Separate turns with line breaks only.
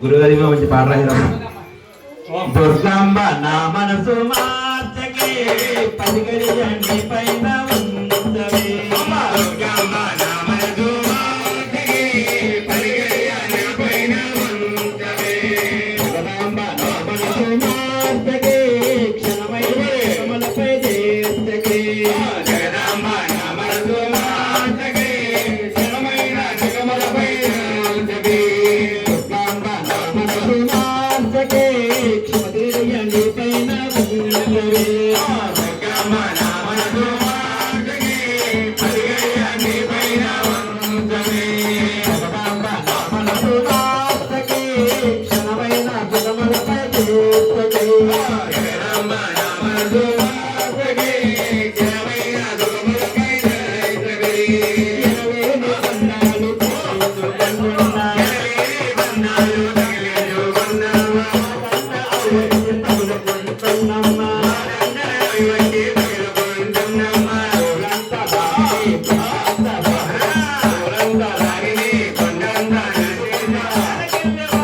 గురుగారి మంచి పాట రాసిరమ్మా. దుర్గాంబ నా మనసు మార్చకే పదిగడియండి పైన ఉంచవే. దుర్గాంబ నా మనసు మార్చకే పదిగడియండి పైన ఉంచవే. దుర్గాంబ నా మనసు మార్చకే క్షణమైన కమలపై చేర్చకే. జగదాంబ నా మనసు మార్చకే క్షణమైన కమలపై చేర్చకే. దుర్గాంబ నా మనసు మార్చకే క్షమతిరియండి పైన ఉంచవే. దుర్గాంబ నా మనసు మార్చకే పదిగడియండి పైన ఉంచవే. జగదాంబ నా మనసు మార్చకే క్షణమైన కమలపై చేర్చకే. జగదాంబ నా మనసు మార్చకే క్షణమైన కమలపై చేర్చకే. ఎనవేని బంధాలు తగిలించుకున్నా. ఎనవేని బంధాలు తగిలించుకున్నావా. కన్న అవన్నీ తగులుకుంటున్నమ్మా. కన్నవి వంటి తగులుకుంటున్నమ్మా. ఊరంత బాగి కొండంత బాగా. ఊరంత లాగిని కొండంత నడిచేసా.